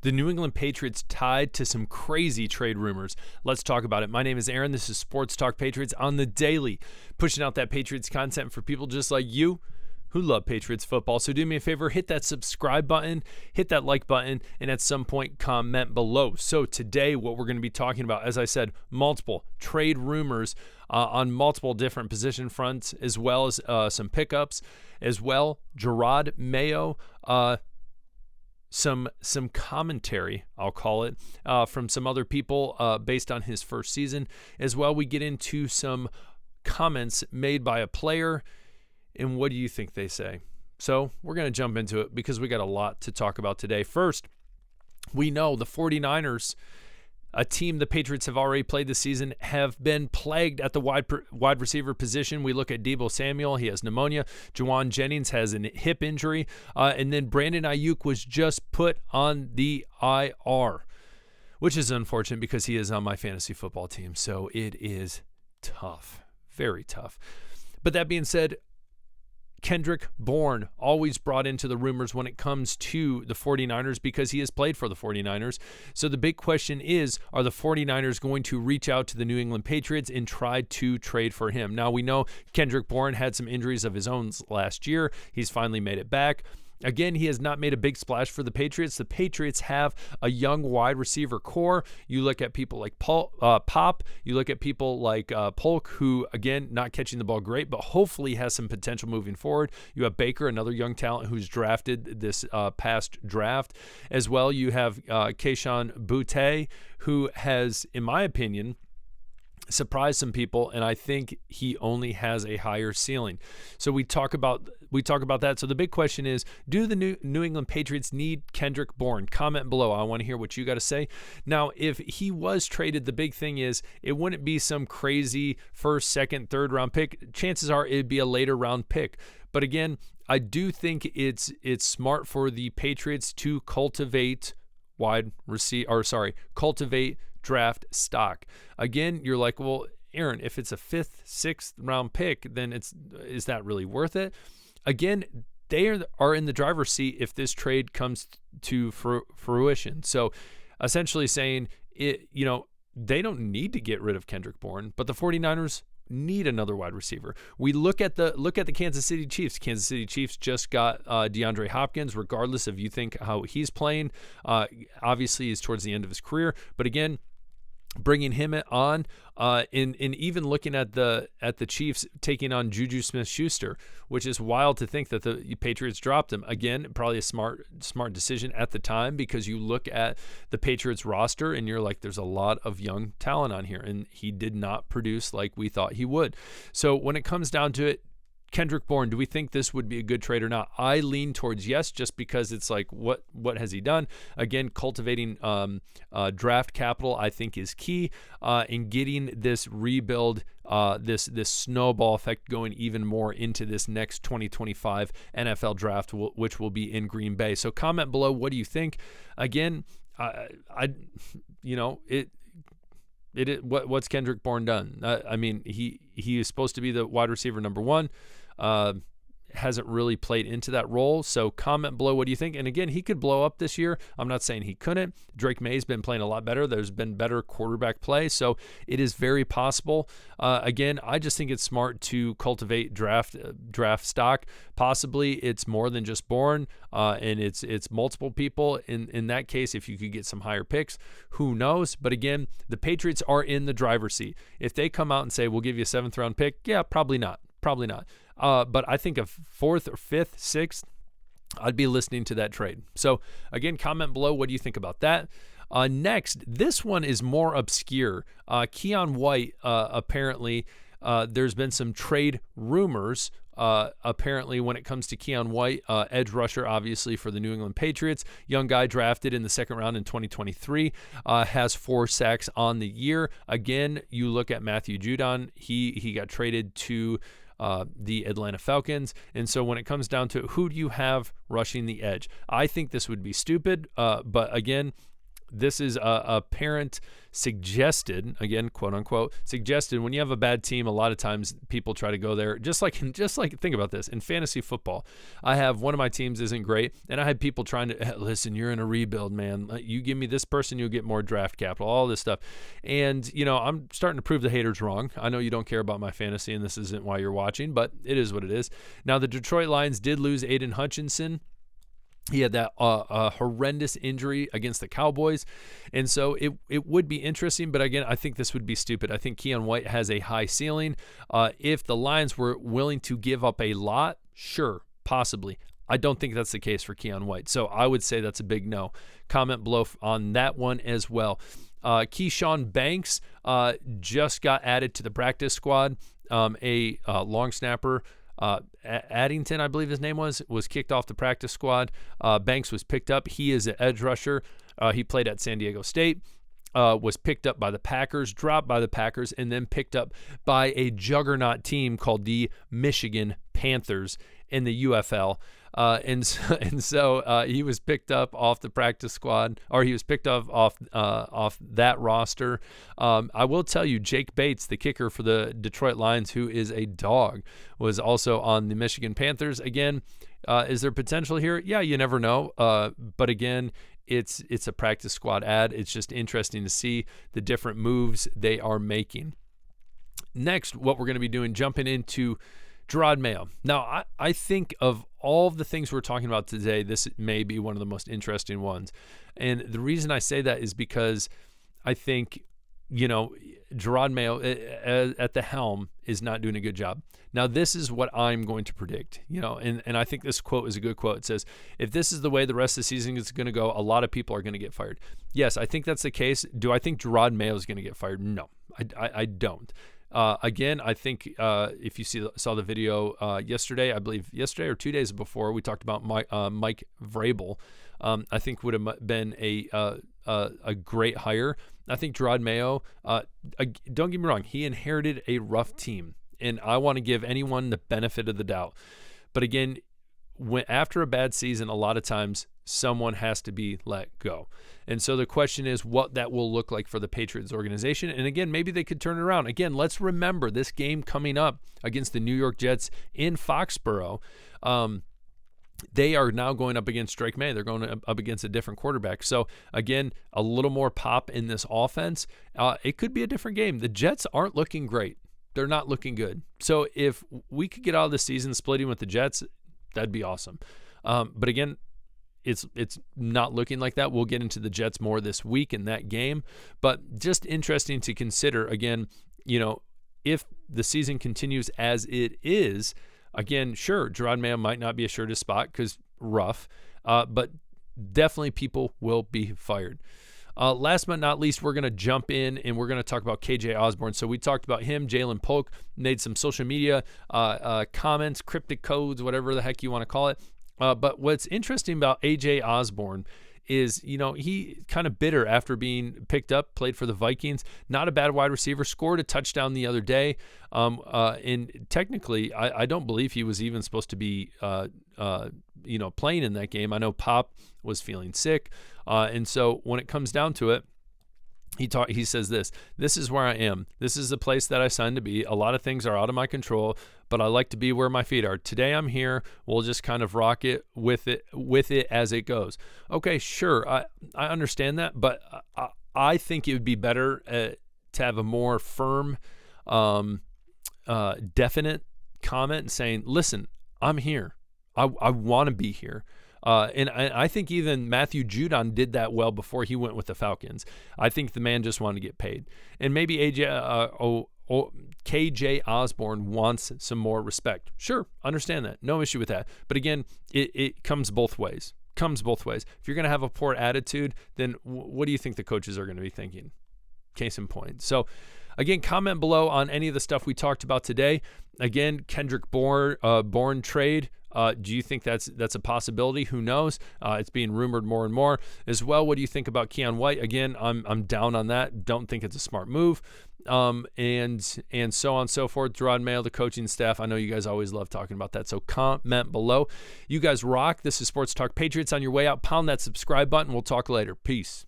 The New England Patriots tied to some crazy trade rumors. Let's talk about it. My name is Aaron. This is Sports Talk Patriots on the daily, pushing out that Patriots content for people just like you who love Patriots football. So do me a favor, hit that subscribe button, hit that like button, and at some point comment below. So today what we're going to be talking about, as I said, multiple trade rumors on multiple different position fronts, as well as some pickups, as well. Drod Mayo, some commentary, I'll call it, from some other people based on his first season. As well, we get into some comments made by a player, and what do you think they say? So we're going to jump into it because we got a lot to talk about today. First, we know the 49ers, a team the Patriots have already played this season, have been plagued at the wide receiver position. We look at Deebo Samuel. He has pneumonia. Juwan Jennings has a hip injury. And then Brandon Ayuk was just put on the IR, which is unfortunate because he is on my fantasy football team. So it is tough, very tough. But that being said, Kendrick Bourne, always brought into the rumors when it comes to the 49ers because he has played for the 49ers. So the big question is, are the 49ers going to reach out to the New England Patriots and try to trade for him? Now, we know Kendrick Bourne had some injuries of his own last year. He's finally made it back. Again, he has not made a big splash for the Patriots. The Patriots have a young wide receiver core. You look at people like Pop. You look at people like Polk, who, again, not catching the ball great, but hopefully has some potential moving forward. You have Baker, another young talent who's drafted this past draft. As well, you have Keon White, who has, in my opinion, surprised some people, and I think he only has a higher ceiling. So we talk about that. So the big question is, do the New England Patriots need Kendrick Bourne? Comment below. I want to hear what you got to say. Now, if he was traded, the big thing is it wouldn't be some crazy first, second, third round pick. Chances are it'd be a later round pick. But again, I do think it's smart for the Patriots to cultivate draft stock. Again, you're like, well, Aaron, if it's a 5th, 6th round pick, then is that really worth it? Again, they are in the driver's seat if this trade comes to fruition. So essentially saying, they don't need to get rid of Kendrick Bourne, but the 49ers need another wide receiver. We look at the Kansas City Chiefs. Kansas City Chiefs just got DeAndre Hopkins, regardless of you think how he's playing. Obviously, he's towards the end of his career, but again, bringing him on, in even looking at the Chiefs taking on Juju Smith-Schuster, which is wild to think that the Patriots dropped him. Again, probably a smart decision at the time, because you look at the Patriots roster and you're like, there's a lot of young talent on here, and he did not produce like we thought he would. So when it comes down to it, Kendrick Bourne, do we think this would be a good trade or not? I lean towards yes, just because it's like, what has he done? Again, cultivating draft capital, I think, is key in getting this rebuild, this snowball effect going even more into this next 2025 NFL draft, which will be in Green Bay. So comment below, what do you think? Again, what's Kendrick Bourne done? I mean, he is supposed to be the wide receiver number one. Hasn't really played into that role. So comment below, what do you think? And again, he could blow up this year. I'm not saying he couldn't. Drake May's been playing a lot better. There's been better quarterback play. So it is very possible. Again, I just think it's smart to cultivate draft stock. Possibly it's more than just Bourne, and it's multiple people. In that case, if you could get some higher picks, who knows? But again, the Patriots are in the driver's seat. If they come out and say, we'll give you a 7th round pick, yeah, probably not. But I think a 4th or 5th, 6th, I'd be listening to that trade. So again, comment below, what do you think about that? Next, this one is more obscure. Keon White, apparently, there's been some trade rumors. Apparently, when it comes to Keon White, edge rusher, obviously, for the New England Patriots, young guy drafted in the 2nd round in 2023, has 4 sacks on the year. Again, you look at Matthew Judon, he got traded to the Atlanta Falcons. And so when it comes down to who do you have rushing the edge, I think this would be stupid. But again, This is a parent suggested, again, quote unquote, suggested. When you have a bad team, a lot of times people try to go there. Just like think about this in fantasy football. I have one of my teams isn't great, and I had people trying to hey, listen. You're in a rebuild, man. You give me this person, you'll get more draft capital. All this stuff, and I'm starting to prove the haters wrong. I know you don't care about my fantasy, and this isn't why you're watching, but it is what it is. Now the Detroit Lions did lose Aiden Hutchinson. He had that horrendous injury against the Cowboys. And so it would be interesting. But again, I think this would be stupid. I think Keon White has a high ceiling. If the Lions were willing to give up a lot, sure, possibly. I don't think that's the case for Keon White. So I would say that's a big no. Comment below on that one as well. Keon Banks just got added to the practice squad. A long snapper. Addington, I believe his name was kicked off the practice squad. Banks was picked up. He is an edge rusher. He played at San Diego State, was picked up by the Packers, dropped by the Packers, and then picked up by a juggernaut team called the Michigan Panthers in the UFL. And so he was picked up off the practice squad, or he was picked up off that roster. I will tell you, Jake Bates, the kicker for the Detroit Lions, who is a dog, was also on the Michigan Panthers. Again, is there potential here? Yeah, you never know. But again, it's a practice squad ad. It's just interesting to see the different moves they are making. Next, what we're going to be doing, jumping into Drod Mayo. Now, I think of all of the things we're talking about today, this may be one of the most interesting ones. And the reason I say that is because I think, Drod Mayo at the helm is not doing a good job. Now, this is what I'm going to predict, and I think this quote is a good quote. It says, if this is the way the rest of the season is going to go, a lot of people are going to get fired. Yes, I think that's the case. Do I think Drod Mayo is going to get fired? No, I don't. Again, I think if you saw the video yesterday, I believe yesterday or 2 days before, we talked about Mike Vrabel. I think would have been a great hire. I think Drod Mayo, don't get me wrong, he inherited a rough team, and I want to give anyone the benefit of the doubt. But again, after a bad season, a lot of times someone has to be let go. And so the question is what that will look like for the Patriots organization. And again, maybe they could turn it around. Again, let's remember this game coming up against the New York Jets in Foxborough. They are now going up against Drake May. They're going up against a different quarterback. So again, a little more pop in this offense. It could be a different game. The Jets aren't looking great. They're not looking good. So if we could get out of the season splitting with the Jets, that'd be awesome. But again, it's not looking like that. We'll get into the Jets more this week in that game. But just interesting to consider, again, if the season continues as it is, again, sure, Drod Mayo might not be assured his spot because rough, but definitely people will be fired. Last but not least, we're going to jump in and we're going to talk about KJ Osborne. So we talked about him. Jalen Polk made some social media comments, cryptic codes, whatever the heck you want to call it. But what's interesting about AJ Osborne is, he kind of bitter after being picked up, played for the Vikings, not a bad wide receiver, scored a touchdown the other day. And technically, I don't believe he was even supposed to be, playing in that game. I know Pop was feeling sick. And so when it comes down to it, he says this is where I am. This is the place that I signed to be. A lot of things are out of my control, but I like to be where my feet are. Today I'm here. We'll just kind of rock it with it as it goes. Okay, sure. I understand that, but I think it would be better to have a more firm, definite comment saying, listen, I'm here. I want to be here. And I think even Matthew Judon did that well before he went with the Falcons. I think the man just wanted to get paid. And maybe KJ Osborne wants some more respect. Sure, understand that. No issue with that. But again, it comes both ways. If you're going to have a poor attitude, then what do you think the coaches are going to be thinking? Case in point. So again, comment below on any of the stuff we talked about today. Again, Kendrick Bourne trade. Do you think that's a possibility? Who knows? It's being rumored more and more as well. What do you think about Keon White? Again, I'm down on that. Don't think it's a smart move. And so on and so forth. Drod Mayo, the coaching staff. I know you guys always love talking about that. So comment below. You guys rock. This is Sports Talk Patriots. On your way out, pound that subscribe button. We'll talk later. Peace.